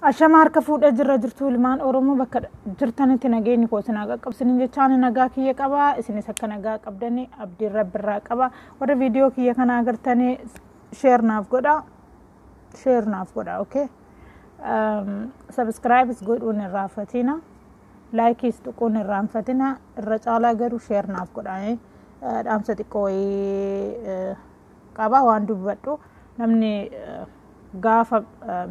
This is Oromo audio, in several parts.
Ashamaar ka fuudha jirra jirtu ilmaan Oromoo bakka jirtanitti nageenyi koosin haqa qabsinin jechaan nagaa kiyya qaba isinis akka nagaa qabdanii abdii rabbirraa qaba warra viidiyoo kiyya kana agartanii share naaf godha okay subscribe is good un irraafatina like is tuqun irraanfatina irra caalaa garuu share naaf godha dhaamsa xiqqoo qaba waan dubbadhu namni gaafa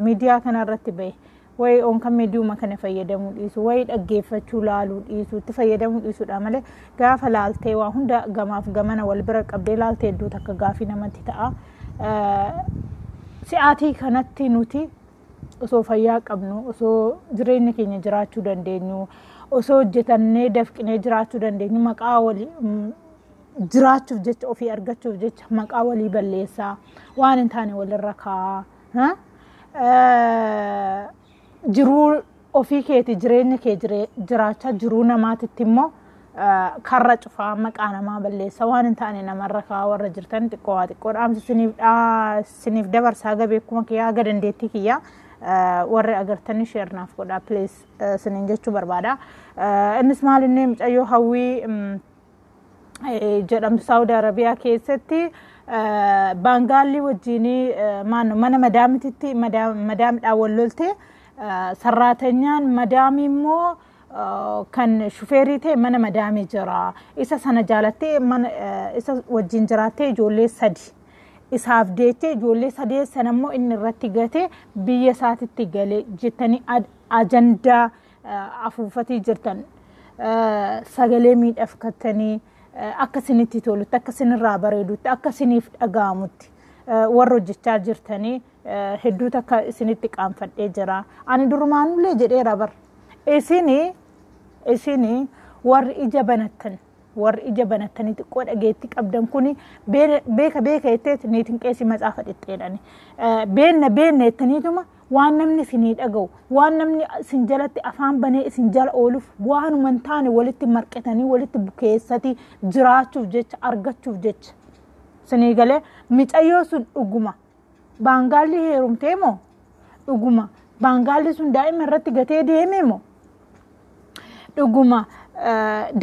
media kana irratti ba'e way on kan mediuma kana fayyadamu dhiisu way dhaggeeffachuu laaluu dhiisu itti fayyadamu dhiisuudha malee gaafa laaltee waa hunda gamaaf gamana wal bira qabdee laaltee iddoo takka gaafii namatti ta'a si'aatii kanatti nuti osoo fayyaa qabnu osoo jireenya keenya jiraachuu dandeenyu osoo hojjetannee dafqinee jiraachuu dandeenyu maqaa walii jiraachuuf jecha ofii argachuuf jecha maqaa walii balleessaa waan hin taane walirra kaa'aa jiruu ofii keeti jireenya kee jiraachaa jiruu namaatitti immoo karra cufaa maqaa namaa balleessa waan hin taane namarra kaa'aa warra jirtan xiqqoo waa xiqqoo dhaamsa siniif dabarsaa beekuma kiyyaa aga dandeettii kiyyaa warri agartanii share naaf godhaa please siniin jechuu barbaada innis maal inni mucayyoo hawwii jedhamtu Saudi Arabiyaa keessatti Bangaalli wajjinii mana madaamititti madaamidhaa wallolte sarraatanyaan madaamii immoo kan shufeerii ta'e mana madaamii jira isa sana jaalattee isa wajjin jiraattee ijoollee sadi isaaf deettee ijoollee sadee sana immoo inni irratti gatee biyya isaatitti galee jettanii ajandaa afuufatii jirtan sagalee miidhagfattanii akka sinitti tolutti akka sinirraa bareedutti akka siniif dhaga'amutti warra hojjechaa jirtanii hedduu takka isinitti qaanfadhee jira ani durmaanullee jedheera bar isini warri ija banattanii xiqqoo dhageetti qabdan kuni beeka jetteet niitiin qeesii matsaafa dhixxeedhani beenne ettaniituma waan namni isinii dhaga'u waan namni isin jalatti afaan banee isin jala ooluuf waanuma hin taane walitti marqatanii walitti bukeessatii jiraachuuf jecha argachuuf jecha isinii galee mucayyoo sun dhuguma baangaalli heerumtee moo dhuguma baangaalli sun daa'ima irratti gatee deemee moo dhuguma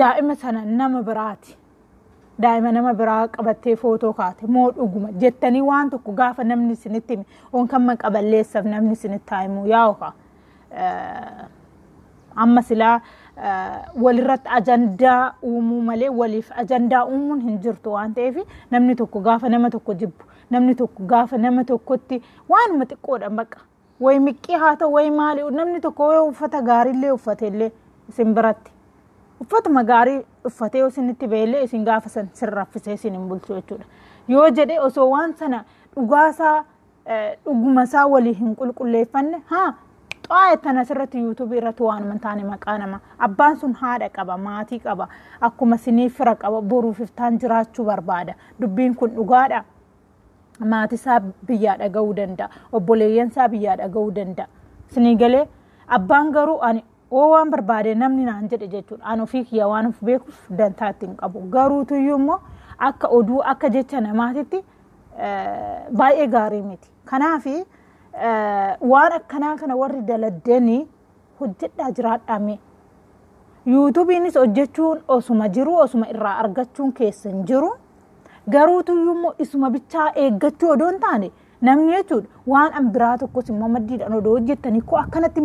daa'ima sana nama biraati daa'ima nama biraa qabattee footoo kaate moo dhuguma jettanii waan tokko gaafa namni isinitti hime on kan maqaballeessaaf namni isinitti himu yaa'uka amma silaa walirratti ajandaa uumuu malee waliif ajandaa uumuun hin jirtu waan ta'eef namni tokko gaafa nama tokko jibbu namni tokko gaafa nama tokkotti waanuma xiqqoodhaan baqa way miqqii haa ta'u way maali namni tokko way uffata gaariillee uffateellee isin biratti uffatuma gaarii uffatee isinitti beellee isin gaafa san sirraffisee isin hin bulchu jechuudha yoo jedhe osoo waan sana dhugumasaa walii hin qulqulleeffanne xaa'etan asirratti YouTube irratti waanuma hin taane maqaa nama abbaan sun haadha qaba maatii qaba akkuma sinii fira qaba boruuf iftaan jiraachuu barbaada dubbiin kun dhugaadha maatisaa biyyaa dhaga'uu danda'a obboleeyyansaa biyyaa dhaga'uu danda'a sinii galee abbaan garuu ani waan barbaade namni naan jedhe jechuudha an ofii kiyya waan of beekuuf dantaatti hin qabu garuutuyyuu immoo akka oduu akka jecha namaatitti baay'ee gaarii miti kanaafi waan akkanaa kana warri daladdanii hojjedhaa jiraadhaame yuutuubiinis hojjechuun osuma jiru osuma irraa argachuun keessan jiru garuutuyyuu immoo isuma bichaa eeggachuu odoo hin taane namni jechuudha waan an biraa tokkos immoo maddiidhaan odoo hojjettanii koo akkanatti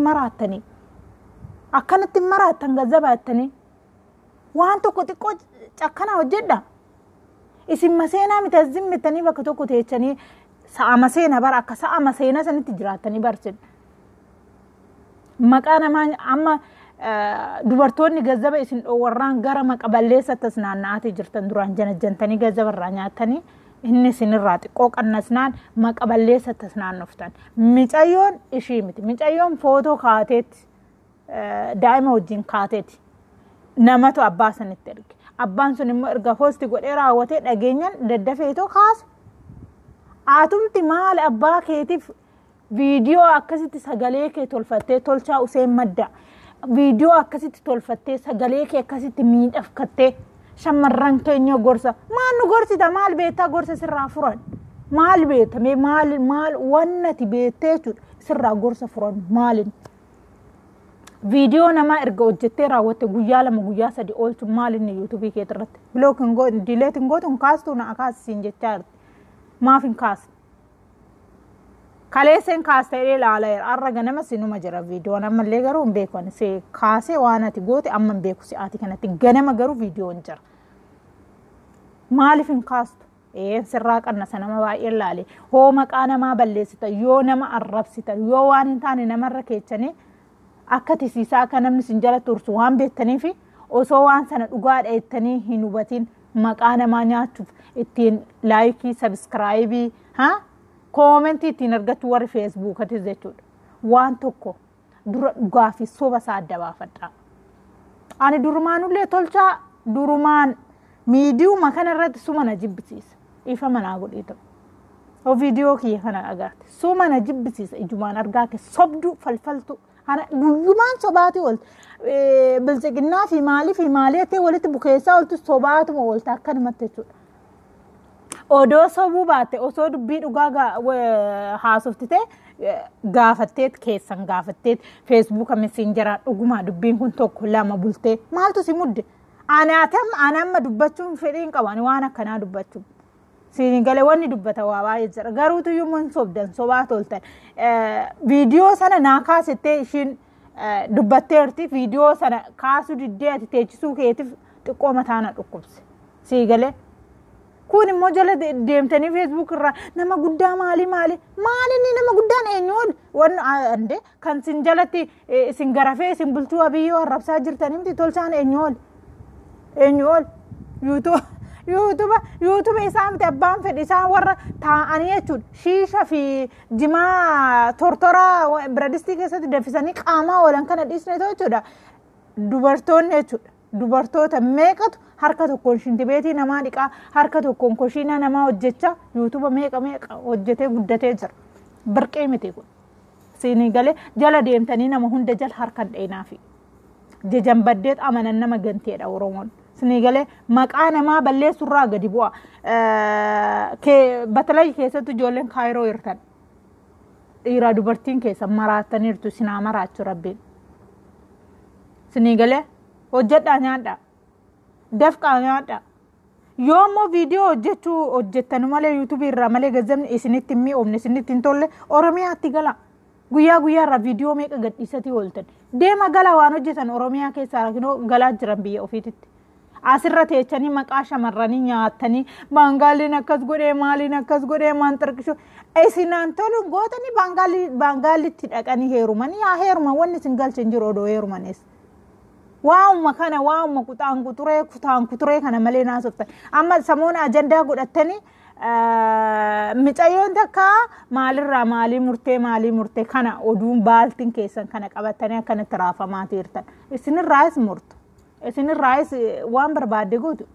maraattan gazzabaatanii waan tokko xiqqoo cakkana hojjedha isin maseenaa miti azimmettanii bakka tokko teechanii sa'a maseena bara akka sa'a maseena sanitti jiraatanii barsin maqaa namaa amma dubartoonni gazzaba isin dhoowwarraan gara maqaballeessattas naanna'atii jirtan duraan janajjantanii gazzabarraa nyaatanii inni isinirraa xiqqoo qannasnaan maqaballeessattas naannoftan mucayyoon ishii miti mucayyoon footoo kaateetti daa'ima wajjin kaateeti namatu abbaa sanitti erge abbaan sun immoo erga poosti godhee raawwatee dhageenyaan daddafeetoo kaase aatumti maal abbaa keetiif viidiyoo akkasitti sagalee kee tolfattee tolchaa useen madda viidiyoo akkasitti tolfattee sagalee kee akkasitti miidhagfattee shamarran keenya gorsa maal nu gorsita maal beektaa gorsa sirraa furan maal beekame maal wannati beektee jechuudha sirraa gorsa furan maalin viidiyoo nama erga hojjettee raawwatte guyyaa lama guyyaa sadi oolchu maalin YouTube kee irratti blookin go dileetin gootuun kaastu na akaasiin jechaa maafin kaas kaleesen kaastee ilaala arra ganama sinuma jira viidiyoo namallee garuu hin beekan see kaasee waan ati goote amma hin beeku si'aati kanatti ganama garuu viidiyoo hin jira maalifin kaastu sirraa qanna sanama baay'ee laale hoo maqaa namaa balleessita yoo nama arrabsita yoo waan hin taane namarra keechanii akka tisiisaa akka namni sin jala tursu waan beektaniif osoo waan sana dhugaadha jettanii hin hubatin maqaa namaa nyaachuuf ittiin laayikii sabskraayibii koomentii ittiin argachuu warri feesbuukatis jechuudha waan tokko dura dhugaa fi soba isaa adda baafadhaa ani durumaanullee tolchaa durumaan miidiyuma kana irratti suma na jibbisiisa ifa manaa godhiita o viidiyoo kiyya kana agarte suma na jibbisiisa ijumaan argaa ke sobdu falfaltu ana guyyumaan sobaati ol bilchiqinnaa fi maalii ta'e walitti bukeessaa oltu sobaatuma olta akkanumatti jechuudha odoo sobuu baatte osoo dubbii dhugaa haasoftite gaafatteet keessan gaafatteet feesbuuka messenjeraa dhugumaa dubbiin kun tokko lama bultee maaltu si mudde anamma dubbachuun fedhiin qaban waan akkanaa dubbachuun siin galee wanni dubbata waa baay'ee jira garuutu yommuun sobdan sobaa toltan viidiyoo sana naa kaasettee ishiin dubbatteerti viidiyoo sana kaasuu diddee ati teechisuu keetiif xiqqoo mataana dhukkubse sii galee kun immoo jala deemtanii feesbuuk irraa nama guddaa maalinni nama guddaan eenyuun waan ande kan sin jalatti isin garafee isin bultuu abiyyoo arrabsaa jirtaniimti tolchaan eenyuun YouTube isaamti abbaan fedhi isaan warra taa'anii jechuudha shiisha fi jimaa tortoraa biradistii keessatti danfisanii qaamaa oolan kana dhiisneetoo jechuudha dubartoonni jechuudha dubartoota meeqatu harka tokkoon shintibeetii namaa dhiqaa harka tokkoon koshiina namaa hojjechaa YouTube meeqa hojjetee guddatee jira birqee miti kun siinii galee jala deemtanii nama hunda jala harkan dheenaafi jejan baddeet amanan nama ganteedha Oromoon siinii galee maqaa namaa balleessurraa gadi bu'a batalay keessatti ijoolleen kaayiroo hirtan dhiiraa dubartiin keessa maraataniirtu sinaa maraachuu rabbiin siinii galee hojjedhaa nyaadhaa dafqaa nyaadhaa yoo immoo viidiyoo hojjettan malee YouTube irraa malee gazzabni isinitti hin mi'oomne isinitti hin tolle Oromiyaatti gala guyyaa irraa viidiyoo meeqa gadhiisatii ooltan deema gala waan hojjetan Oromiyaa keessaa rakinoo galaa jiran biyya ofiititti asirra teechanii maqaa shamarranii nyaatanii baangaaliin akkas godhee maaliin akkas godhee maan xirqishu isinaan toluun gootanii baangaalitti dhaqanii heerumanii yaa heeruma wanni isin galchin jiru odoo heerumanis waa'umma kana waa'umma kutaan kuturee kana malee naasoftan amma samoona ajandaa godhattanii micayyoon takka maalirraa maalii murtee kana oduun baaltiin keessan kana qabattanii akkanatti raafamaa jirtan isinirraayis murtu isinirraayis waan barbaadde gootu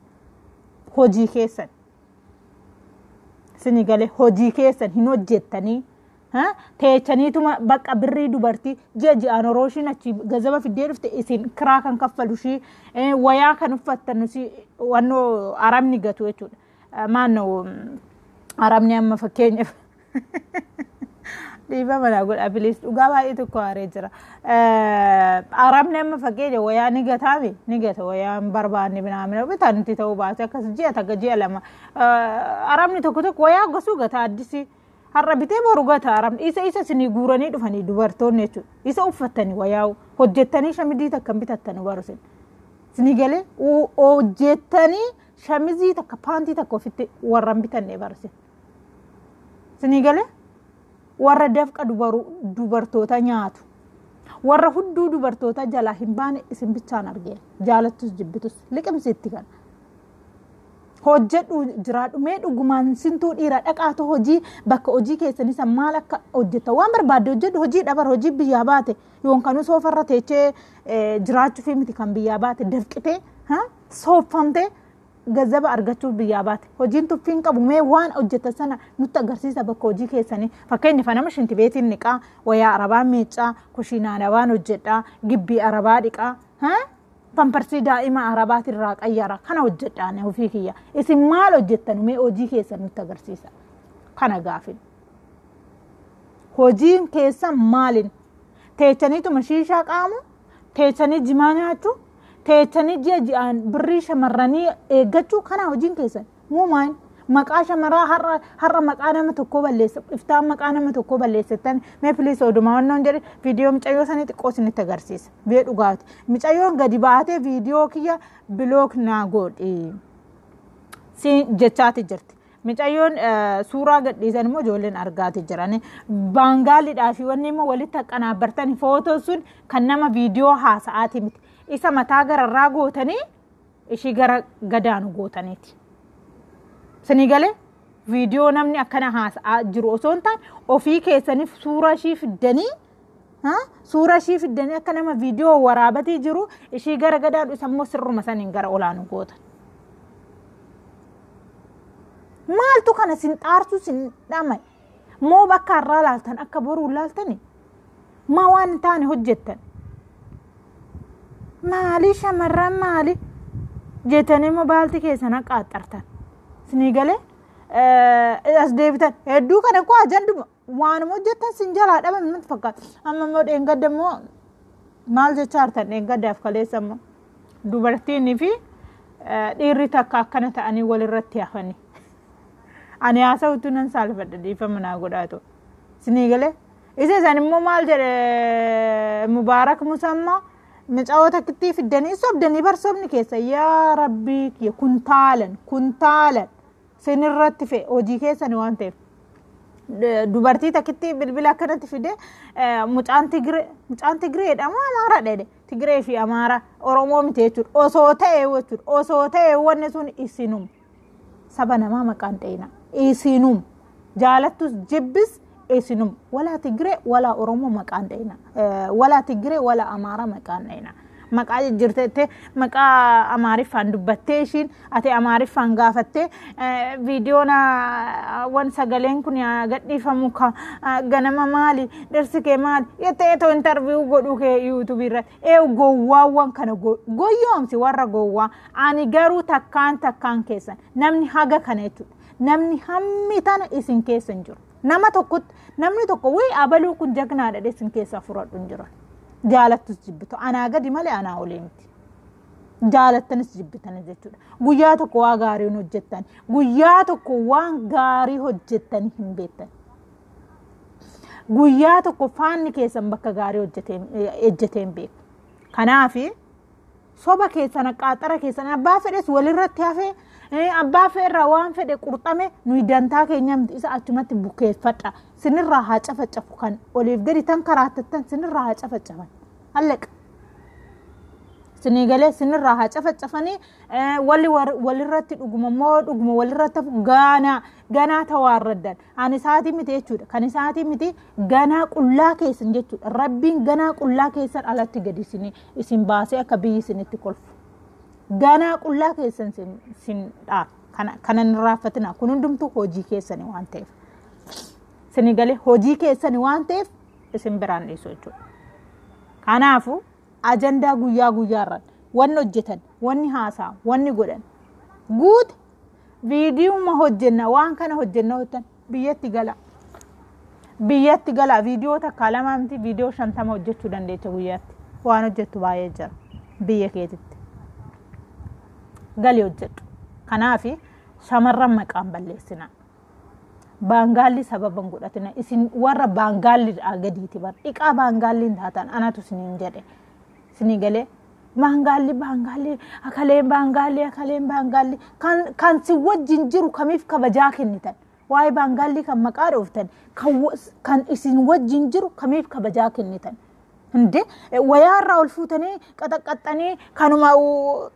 hojii keessan isinii galee hojii keessan hin hojjettanii teechaniituma bakka birrii dubartii ji'aan orooshiin achi gazaba fiddee dhufte isin kiraa kan kaffalushii wayaa kan uffattanusi wannoo arabni gatu jechuudha maannoo arabni amma fakkeenyaaf dhiiba manaa godha bilis dhugaa baay'ee tokko haaree jira arabni amma fakkeenya wayaa ni gata wayaan barbaanni binaamina bitanti ta'uu baate akkas ji'a takka ji'a lama arabni tokko wayaa gosuu gata addisi har'a bitee boru gata arabni isa sinii guuranii dhufanii dubartoonni jechuudha isa uffatanii wayaa hojjettanii shamizii takka bitattanii barusin sinii galee hojjettanii shamizii takka paantii takka ofitti warran bitannee barusin sinii galee warra dafqa dubartoota nyaatu warra hudduu dubartoota jalaa hin baane isin bichaan argee jaalattus jibbitus liqimsiitti kana hojjedhu jiraadhu mee dhugumaan sintuu dhiira dhaqaatu hojii bakka hojii keessanii maal akka hojjetta waan barbaadde hojjedhu hojii dhabar hojii biyyaa baate yoon kanuu soofarra teechee jiraachuuf miti kan biyyaa baate dafqitee soofamtee gazaba argachuuf biyyaa baate hojiin tuffiin qabu mee waan hojjetta sana nutti agarsiisa bakka hojii keessanii fakkeenyaaf nama shintibeetiin niqaa wayaa arabaa miicaa kushiinaa waan hojjedhaa gibbii arabaa dhiqaa pamparsii daa'ima arabaati irraa qayyara kana hojjedhaan ofii kiyya isin maal hojjettan mee hojii keessan nutti agarsiisa kana gaafin hojiin keessa maalin teechaniitu mashiishaa qaamu teechanii jimaa nyaachuu teechanii ji'aan birrii shamarranii eeggachuu kana hojiin keessan muumaan maqaa shamaraa har'a maqaa nama tokko balleessa iftaan maqaa nama tokko balleessatan mee please oduma wannoon jedhe viidiyoo micayyoo sanii xiqqoo isinitti agarsiisa bee dhugaati micayyoon gadi baatee viidiyoo kiyya bilook naa godhi si jechaati jirti micayyoon suuraa gadhiisan immoo ijoolleen argaati jirani baangaaliidhaa fi wanni immoo walitti haqqanaabbartani footoo sun kan nama viidiyoo haasa'aati miti isa mataa gararraa gootanii ishii gara gadaanu gootaniiti sanii galee viidiyoo namni akkana haasa'aa jiru osoo hin taane ofii keessaniif suuraa ishii fiddanii suuraa ishii fiddanii akka nama viidiyoo waraabatii jiru ishii gara gadaadhu isa immoo sirruma saniin gara olaanu gootan. Maaltu kana sin xaarsu sin dhamay moo bakka irraa laaltan akka boruu laaltani ma waan taane hojjettan maali shamarran maali jettanii mobaayilii keessan qaxxartan sinii galee as deebitan hedduu kana ko ajanduma waan hojjettan sin jalaa dhaban natti fakkaata amma immoo dheengadda immoo maal jechaa hartan dheengaddaaf kaleessa immoo dubartiinii fi dhiirri takka akkana ta'anii walirratti hafanii ani haasa'utu nan saalfadha dhiifama naa godhaatu sinii galee isa isaan immoo maal jedhe mubaarak musammaa micawoo takkitti fiddanii sobdanii barsoomni keessa yaa rabbii kiyya kuntaalan sinirratti fe hojii keessani waan ta'eef dubartii takkitti bilbila akkanatti fide mucaan Tigree jedhamu Amaara dheede Tigree fi Amaara Oromoo miti jechuudha osoo ta'e wanni sun isinum saba namaa maqaan ta'ina isinum jaalattus jibbis isinum wala Tigree wala Oromoo maqaan ta'ina wala Tigree wala Amaara maqaan ta'ina maqaa jirtette maqaa Amaariffaan dubbattee ishiin ati Amaariffaan gaafattee viidiyoon wan sagaleen kun gadhiifamu ganama maali darsi kee maali yettee interview godhu kee YouTube irratti gowwaawwan kana goyyoomsi warra gowwaa ani garuu takkaan keessan namni haga kana jechuudha namni hammi tana isin keessan jiru namni tokko way abaluu kun jagnaadha isin keessa furadhu jira jaalattus jibbitu anaa gadi malee anaa olee miti jaalattanis jibbitanis jechuudha guyyaa tokko waa gaarii hojjettan guyyaa tokko waan gaarii hojjettan hin beektan guyyaa tokko faanni keessan bakka gaarii ejjeteen beeku kanaafi soba keessan qaaxara keessan abbaa fedhes walirratti hafee abbaa feerraa waan fedhe qurxame nuyi dantaa keenya miti isa achumatti bukeeffadha sinirraa haa cafacafu kan oliif gadi tan karaattattan sinirraa haa cafacafan halleqa sinii galee sinirraa haa cafacafanii walirratti dhuguma walirratti ganaa tawaarraddan ani isaatii miti jechuudha kan isaatii miti ganaa qullaa keessan jechuudha rabbiin ganaa qullaa keessan alatti gadi isin baasee akka biyyi isinitti kolfu ganaa qullaa keessan sin dhaab kanan raaffatina kun hundumtu hojii keessani waan ta'eef sinii galee hojii keessani waan ta'eef isin biraan dhiisuu jechuudha kanaafu ajandaa guyyaarran wanni hojjetan wanni haasaa wanni godhan guut viidiyuma hojjenna waan kana hojjenna hojjetan biyyatti gala viidiyoo takka lama miti viidiyoo 50 hojjechuu dandeecha guyyaatti waan hojjettu baay'ee jira biyya keetitti gali hojjettu kanaafi shamarran maqaan balleessina baangaalli sababan godhatina isin warra baangaalli agadiiti bar dhiqaa baangaalli taatan anatu siniin jedhe sinii galee baangaalli akaleen baangaalli kan si wajjin jiru kamiif kabajaa kennitan waa'ee baangaalli kan maqaa dhooftan kan isin wajjin jiru kamiif kabajaa kennitan hinde wayaarraa ol fuutanii qaxaqqaxxanii kanuma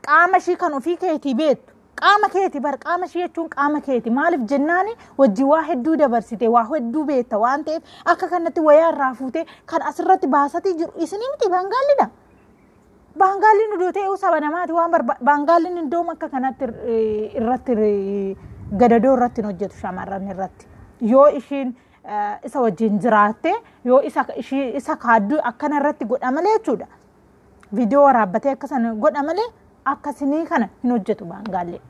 qaama ishii kan ofii keetii beektu qaama keeti bar qaama ishii jechuun qaama keeti maaliif jennaani wajji waa hedduu dabarsite waa hedduu beekta waan ta'eef akka kanatti wayaarraa fuutee kan asirratti baasatii jiru isinii miti baangaallidha baangaalli nu dootee saba namaati waan baangaalli indoom akka kanatti irratti gadadoo irratti hojjetu shamarran irratti yoo ishiin isa wajjin jiraatte yoo isa kaaddu akkana irratti godha malee jechuudha viidiyoo waraabbatee akkasana godha malee akkasinii kana hin hojjetu baangaalli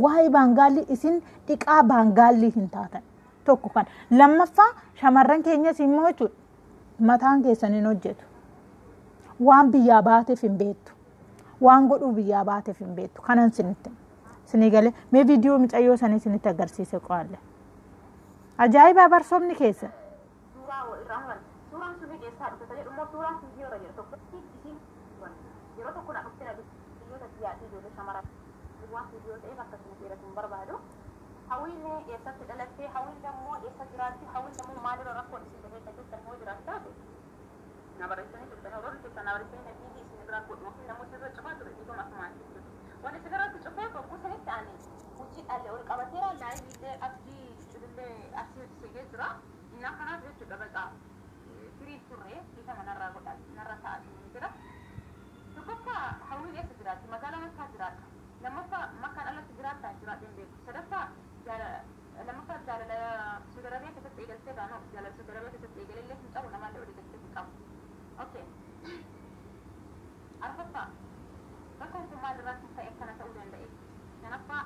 waa'ee baangaalli isin dhiqaa baangaalli hin taatan tokko kan lammaffaa shamarran keenyas immoo jechuudha mataan keessaniin hojjetu waan biyyaa baateef hin beektu waan godhuu biyyaa baateef hin beektu kanan sinii galee mee viidiyoo mucayyoo sanii sinitti agarsiise qo'alle ajaa'iba barsoomni keessa suuraan sunii keessaa dhufte jedhumoo suuraan viidiyoo irra jira tokkotti isiin yeroo tokko na dhufte na biyyoota siyaasii ijoollee shamaraa waan viidiyoo ta'eef akkasuma dheeratu hin barbaadu hawwiin eessatti dhalattee hawwiin dammoo eessa jiraatti hawwiin dammoo maalirra rakkoon isin bahee keessatti immoo jiraataate na barreessanii turtan horoon keessaa na barreessanii nabiibii isin biraa godhu yookiin namoota irra cufaa ture dhiiguma asumaan wanti isin irratti cufee bogguu sanitti ani hojii dhalle ol qabateera laayivillee abdii cidillee asii hojii jira innaa kanaaf jechuudha baqaa firii turree dhiita manarraa godhaa narra ta'anii jira tokkoffaa hawwiin eessa jiraatti magaalaa makkaa jiraata lammaffaa makkaan alatti jiraattaa jiraadheen beeku sadaffaa lammaffaa jaalala sudarabee keessatti eegaltee baanoo jaalala sudarabee keessatti eegalellee hin qabu namaallee olii galtee hin qabu okay arfaffaa bakkaan kun maalirraatti ta'e kana ta'uu danda'e shanaffaa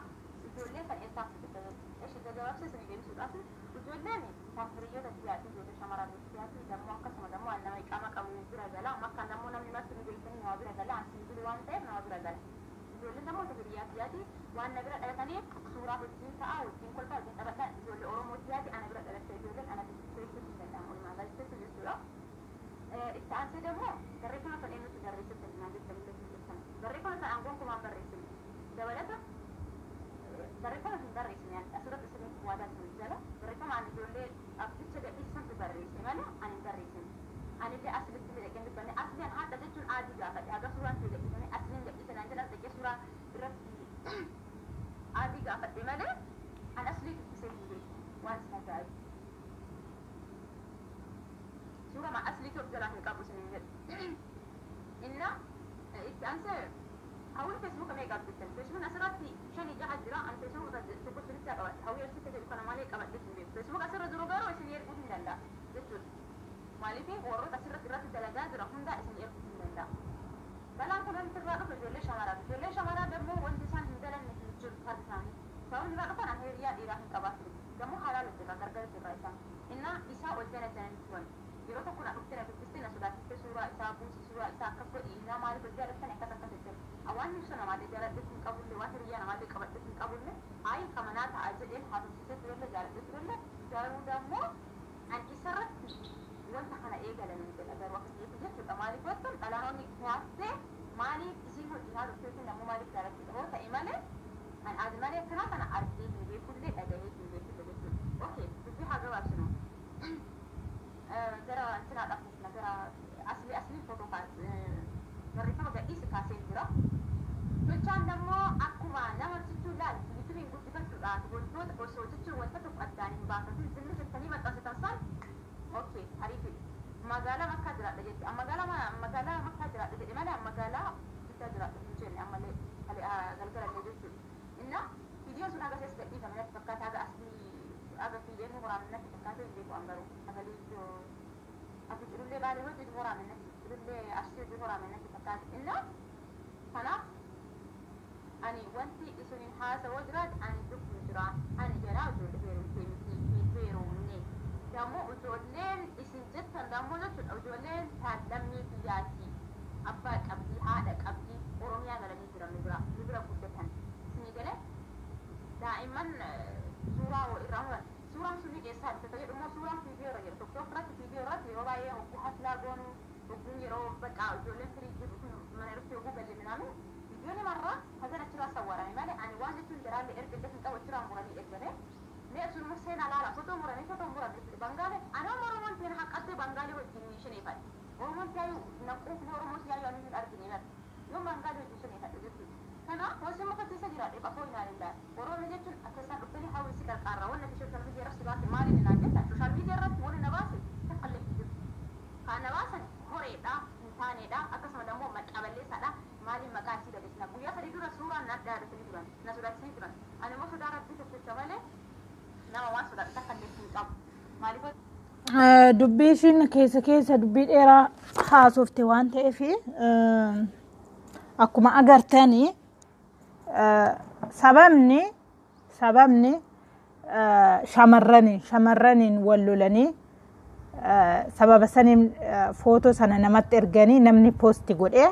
ijoollee kan eessaa fudhate ishee gabaabsee sanii deebisuudhaaf ijoolleen saafiriyyoota siyaasii ijoollee shamarran siyaasii dammoo akkasuma dammoo nama iqaama qabu bira gala makkaan dammoo namni marti nu beektanii nama bira gala ansiin jiru waan ta'eef nama bira gala ijoolleen dammoo safiriyaa siyaasii waan na bira dhalataniif suuraa wajjin ta'a wajjin kolfaa wajjin taphadhaan ijoollee oromoo siyaasii ana bira dhalatte ijoolleen ana beeksisuu hin danda'amu olumaa galcheessu jechuudha itti aansee dammoo barreeffama kan eenyutti barreessatti naan jettanii barreeffama kan aangoon kumaan barreessine dabalata barreeffama hin barreessine asirratti sirriitti waadaan sun jala barreeffama ani ijoollee abdicha gadhiisantu barreesse malee ani hin barreessine anillee asilitti midhaqeen dubbanne asliin haadha jechuun aadii gaafadhe haga suuraan ta'e gadhiisane asliin gadhiisan an jedhan dhaqee suuraa irratti aadii gaafadhe malee an aslii dubbisee hin beeku waan isin ajaa'ibu suuraa ma aslii tokko jalaa hin qabu isin hin jedhu inna itti aansee hawwiin feesbuuka mee qabdittan feesbuukin asirratti shanii jaha jira an feesbuuka tokko sirritti qabadhe hawwii asitti jedhu kana malee qabadhe hin beeku feesbuuka asirra jiru garuu isin erguu hin danda'a jechuudha maaliif warroota asirratti irratti dalagaa jira hundaa isin erguu hin danda'a balaan kun wanti irraa dhufe ijoollee shamaraa dammoo wanti isaan hin dalanne hin jiru fardi isaanii sababni irraa dhufan an hiriyaa dhiiraa hin qabaatu dammoo halaala jirra gargar jirra isaan inna isaa ol jala jananitti turan yeroo tokko na dhuftee na dubbistee na sodaachistee suuraa isaa buusi suuraa isaa akka godhi innaa maaliif hojii adattan akkas akkas jechuudha awaan ibsu namaallee jaaladhe hin qabulle waan hiriyaa namaallee qabadhe hin qabulle ayi kamanaa ta'a jedheen haasofsiisee turelle jaaladhe turelle garuu dammoo an isarratti wanta kana eegalanii jedha garuu akka jeetu jechuudha maaliif wattan dhalaanoonni nyaattee maaliif isiin hojii haa dhufteetiin namuu maaliif jaaladhe hoo ta'e malee an azimalee akkanaa kana argee hin beekullee dhagahee hin beekudha jechuudha okay dubbii haa gabaabsinu gara antinaadhaaf dhufna gara asliin footoo barreeffama gadhiisi kaasee jira tolchaan dammoo akkuma nama jechuu laal yuutuubiin guddifachuudhaaf wantoota osoo jechuun wanta tokko addaan hin baafatin zilli jettanii maxxansitan san okay ariifi magaalaa makkaa jiraadha jetti magaalaa makkaa jiraadha jedhe malee magaalaa guddaa jiraadha hin jenne ammallee galgalallee jechuudha inna viidiyoon sun agarsiis gadhiifame natti fakkaata haga aslii aga fiideemni waraanne natti fakkaata hin beeku amgaruu agalii ati cidullee baalee hojjetu waraanne natti cidullee arsii hojii waraanne natti fakkaata inna kanaaf ani wanti isiniin haasawoo jiraat ani dubbii jira ani jalaa ijoollee heerumne dammoo ijoolleen isin jettan dammoo jechuudha ijoolleen lammii biyyaati abbaa qabdii haadha qabdii oromiyaa galanii jiran nu bira guddatan isinii galee daa'imman suuraa irraa muran suuraan sunni keessaa dhufte jedhumoo suuraan viidiyoo irra jira tokko irratti viidiyoo irratti yeroo baay'ee hogguu haslaa goonu hogguun yeroo baqaa ijoolleen firii jiru kun mana irratti hogguu galle minaamu viidiyoon marraa hasan achirraa sawwarame malee ani waan jechuun jaraallee erga illee hin qabu achirraa muranii eeggate mee sunuma seenaa laala fotoo muranii bangaalee ani oromoon teen haqqattee bangaalee wajjin shineeffadhe oromoon taayuu naquufni oromoo siyaayuu ani hin argine mati yoo bangaalee wajjin shineeffadhe jechuudha kanaaf hoosii muka keessa jiraadhe qafoo hin haalillee oromoo jechuun akka isaan dhuftanii hawwisi qarqaarra wanna fi sooshaal miidiyaa irratti baase maaliin hinaan jettan sooshaal miidiyaa irratti wani na baase taqqallee hin jiru kaan na baasan horeedha hin taaneedha akkasuma dammoo maxxaballeessaadha maaliin maqaan isii dabeessina guyyaa sadii dura suuraan na adda adatanii turan na sodaachisanii turan ani immoo sodaa rabbii tokkicha malee nama waan sodaadhu taqqallee hin qabu maaliif dubbii ishiin keessa dubbii dheeraa haasofte waan ta'eef akkuma agartanii sababni shamarraniin wal lolanii sababa saniin footoo sana namatti erganii namni poosti godhee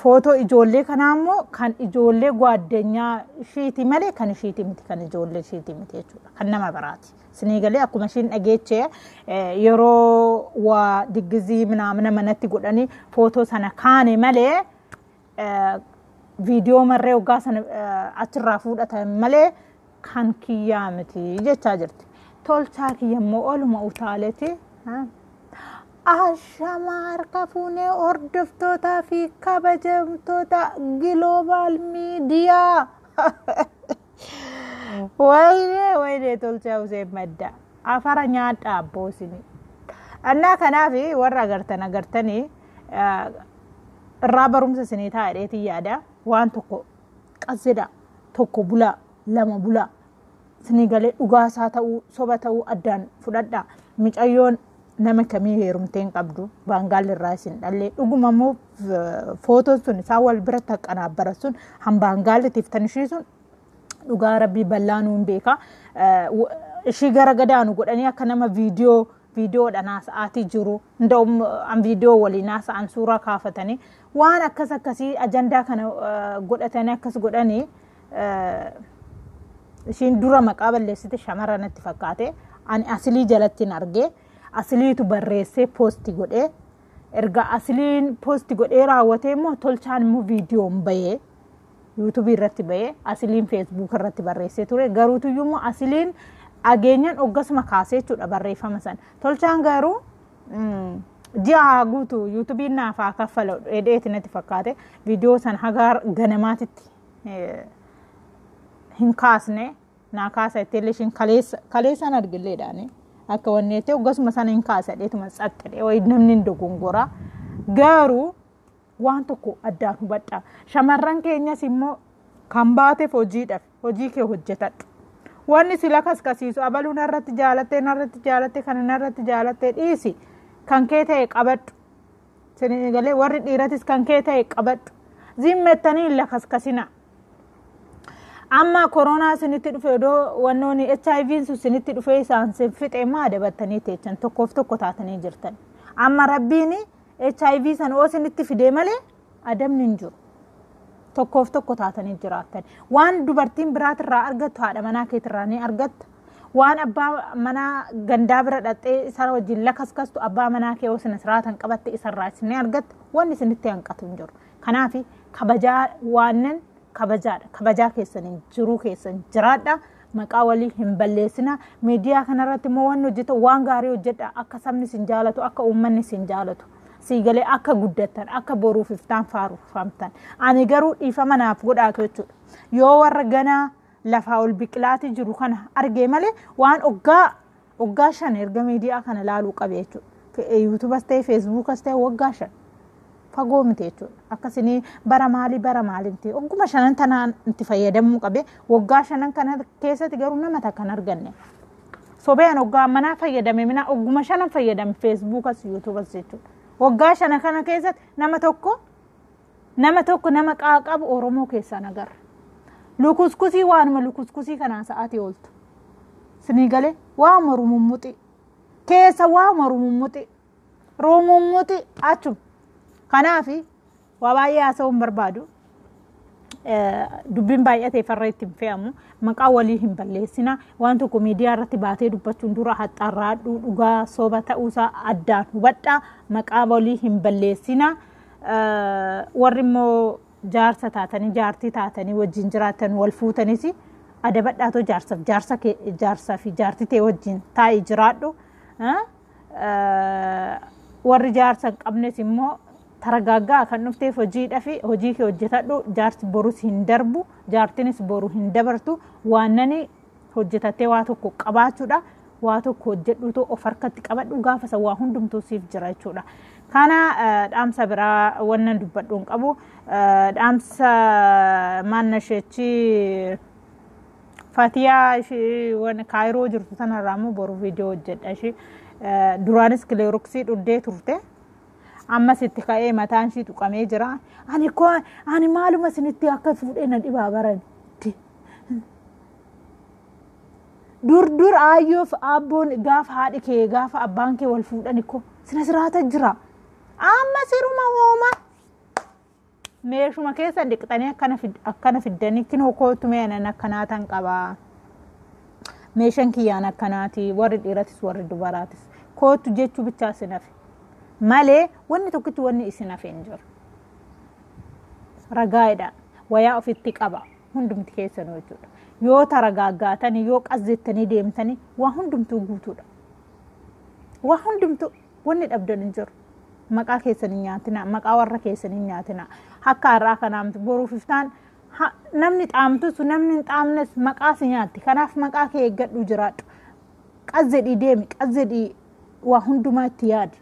footoo ijoollee kanaa immoo kan ijoollee gwaaddanyaa ishiiti malee kan ishiiti miti kan ijoollee ishiiti miti jechuudha kan nama biraati. Sinii galee akkuma ishiin dhageechee yeroo waa diggizii mana manatti godhanii footoo sana kaane malee viidiyoo marree waggaa sana achirraa fudhatan malee kan kiyyaa miti jechaa jirti. Tolchaa kiyya immoo oluma utaaleeti. Ashama harka fuunee hordoftootaa fi kabajamtoota Global Media. Wayne tolchaa Hussein Madda. Afara nyaadhaa abboosini. Annaa kanaafi warra agartanii irraa barumsa isinii taa'eetii yaada waan tokko qasidha tokko bulaa lama bulaa isinii galee dhugaasaa ta'uu soba ta'uu addaan fudhadhaa. Micayyoon nama kamii heerumteen qabdu baangaalli irraa isin dhallee dhuguma immoo footoon sun isaa wal biratti haqqanaabbara sun hambaangaalitiif tanishiisuun dhugaa rabbii bal'aa nuun beeka. Ishii gara gadaanu godhanii akka nama viidiyoodhaan haasa'aatii jiru nda'um an viidiyoo waliin haasa'an suuraa kaafatanii waan akkasii ajandaa kana godhatanii akkas godhanii ishiin dura maqaa balleessite shamara natti fakkaate ani asilii jalattiin argee asiliitu barreessee poosti godhee erga asiliin poosti godhee raawwatee immoo tolchaan immoo viidiyoon bahee yuutuubii irratti bahee asiliin feesbuuk irratti barreessee ture garuutu immoo asiliin ageenyan oggasuma kaasee jechuudha barreeffama sana. Tolchaan garuu ji'a guutuu yuutuubiin naaf haa kaffala dheedheeti natti fakkaate viidiyoo sana haga ganamaatitti hin kaasne naa kaasa itteellee ishiin kaleessaan argilleedhaani akka wanneetti oggasuma sana hin kaasa dheetuma tsaxxedhe wayi namni hin dogongora garuu waan tokko addaan hubadhaa. Shamarran keenyas immoo kan baateef hojiidhaaf hojii kee hojjetadhu. Wanni sila kaskasiisu abaluu narratti jaalatte kan narratti jaalatte dhiisi kan kee ta'e qabadhu. Sinii galee warri dhiiratis kan kee ta'e qabadhu. Zimmettanii illa kaskasina. Amma koronaa sinitti dhufe odoo wannooni HIV sun sinitti dhufe isaan sin fixe maa dabattanii teechan tokkoof tokko taatanii jirtan. Amma rabbiin HIV san oo sinitti fidee malee adamni hin jiru. Tokkoof tokko taatanii jiraatan. Waan dubartiin biraatirraa argattu haadha manaa keetirraa ni argatta. Waan abbaa manaa gandaa bira dhaxxee isa wajjin lakaskastu abbaa manaa kee oo sinis raatan qabatte isarraa isin ni argatta. Wanni isinitti hanqatu hin jiru. Kanaaf kabajaa waanan kabajaadha. Kabajaa keessaniin jiruu keessan jiraadha. Maqaa walii hin balleessina. Miidiyaa kanarratti immoo waan hojjetu waan gaarii hojjedha akka sabni sin jaalatu akka uummanni sin jaalatu. Siigalee akka guddatan akka boruuf iftaan faarufamtan ani garuu dhiifama naaf godhaatu jechuudha. Yoo warra ganaa lafaa ol biqilaati jiru kana argee malee waan waggaa 5 erga miidiyaa kana laaluu qabe jechuudha. Yuutuubas ta'e feesbuukas ta'e waggaa 5 fagoo miti jechuudha. Akkasini bara maaliitti ogguma 5 tanaan itti fayyadamuu qabe waggaa 5 kana keessatti garuu nama takka kan arganne. Sobeen waggaa manaa fayyadame mina ogguma 5 fayyadame feesbuukas yuutuubas jechuudha. Waggaa 5 kana keessatti nama tokko nama qaaqabu Oromoo keessaa nagarra. Lukuskusii waanuma lukuskusii kanaan sa'aatii ooltu. Sinii galee waa mormummuxi keessa waa mormummuxi roomummuxi achum. Kanaafi waa baay'ee haasa'uun barbaadu. Dubbiin baay'atee farra ittiin fe'amu maqaa walii hin balleessina waan tokko miidiyaa irratti baatee dubbachuun dura haxxarraadhu dhugaa soba ta'uusaa addaan hubadhaa maqaa walii hin balleessina warri immoo jaarsa taatanii jaartii taatanii wajjin jiraatan wal fuutanis adabadhaatoo jaarsaa fi jaartii ta'e wajjin taa'ii jiraadhu warri jaarsa hin qabnes immoo taragaaggaa kan dhufteef hojiidhaa fi hojii kee hojjetadhu jaarsi borus hin darbu jaartinis boru hin dabartu waannani hojjetattee waa tokko qabaachuudha waa tokko hojjedhuutu of harkatti qabadhu gaafa san waa hundumtuu siif jira jechuudha. Kana dhaamsa biraa wannan dubbadhuun qabu dhaamsa maannasheechi Fatiyaa ishee waan Kaayiroo jirtu sanarraa immoo boru viidiyoo hojjedha ishee duraanis kileeroksii dhuddee turte. Amma sitti ka'ee mataan ishii tuqamee jira. Ani maaluma isinitti akka fuudhee na dhibaa baranitti. dur ayyoof abboon gaafa haadhi kee gaafa abbaan kee wal fuudhan ikko sina siraata jira amma siruma hooma meeshuma keessa dhiqxanii akkana fiddanii kinoo kootu meenan akkanaatan qabaa meeshaan kiyyaan akkanaati warri dhiiratis warri dubaraatis kootu jechuu bichaa sinafe malee wanni tokkitti wanni isinafe hin jiru ragaadha wayaa ofitti qaba hundumti keessanuu jechuudha yoo taragaaggaatanii yoo qazzettanii deemtanii waa hundumtuu guutuudha waa hundumtuu wanni dhabdan hin jiru maqaa keessanii nyaatina maqaa warra keessanii nyaatina akka har'aa kanaamti boruuf iftaan namni xaamtus namni xaamnes maqaa si nyaatti kanaaf maqaa kee eeggadhu jiraadhu qazzedhii deemi qazzedhii waa hundumaa itti yaadi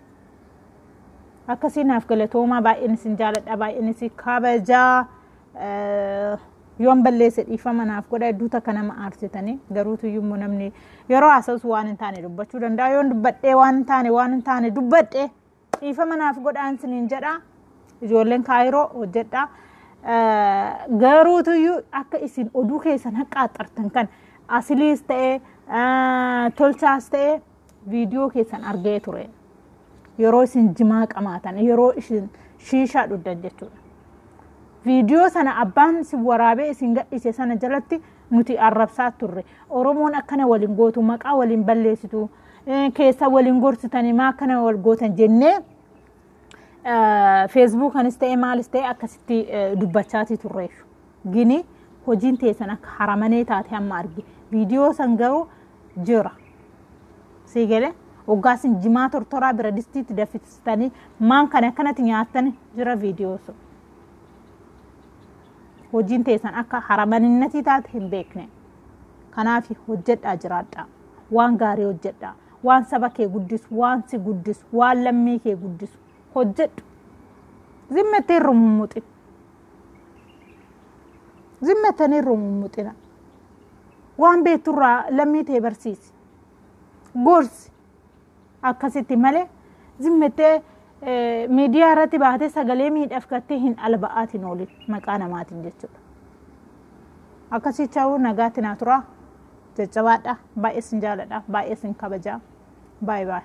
akkasinaaf galatoomaa baay'een isin jaaladha baay'een isin kabajaa yoon balleesse dhiifama naaf godha duuta kana ma aarsitanii garuutu yimmoo namni yeroo haasa'us waan hin taane dubbachuu danda'a yoon dubbadhee waan hin taane dubbadhee dhiifama naaf godhaan siniin jedha ijoolleen kaayiroo hojjedha garuutu akka isin oduu keessan haqqaaxartan kan asiliis ta'e tolchaas ta'e viidiyoo keessan argee ture yeroo isin jimaa qamaatan yeroo isin shiishaa dhuddan jechuudha viidiyoo sana abbaan si waraabee isin gadhise sana jalatti nuti arrabsaa turre oromoon akkana waliin gootu maqaa waliin balleessitu keessa waliin gorsitanii maa akkana wal gootan jennee Facebook anis ta'e maalis ta'e akkasitti dubbachaati turreef gini hojiin teessan akka haramanee taate amma argi viidiyoo san garuu jira siigale oggaasin jimaa tortoraa bira distiitti daffistanii maan kana akkanatti nyaattan jira viidiyoo sun hojiin teessan akka haramaninnatii taate hin beekne kanaaf hojjedhaa jiraadhaa waan gaarii hojjedhaa waan saba kee guddisu waan si guddisu waan lammii kee guddisu hojjedhu zimmettee rumumuxina waan beekturraa lammii tee barsiisi gorsi akkasitti malee zimmettee miidiyaa irratti baatee sagalee miidhafkattee hin alba'aatiin ooli maqaa namaatiin jechuudha akkasitti nagaatti naa turaa jajjabaadha baay'ee sin jaaladha baay'ee sin kabajaa baay'ee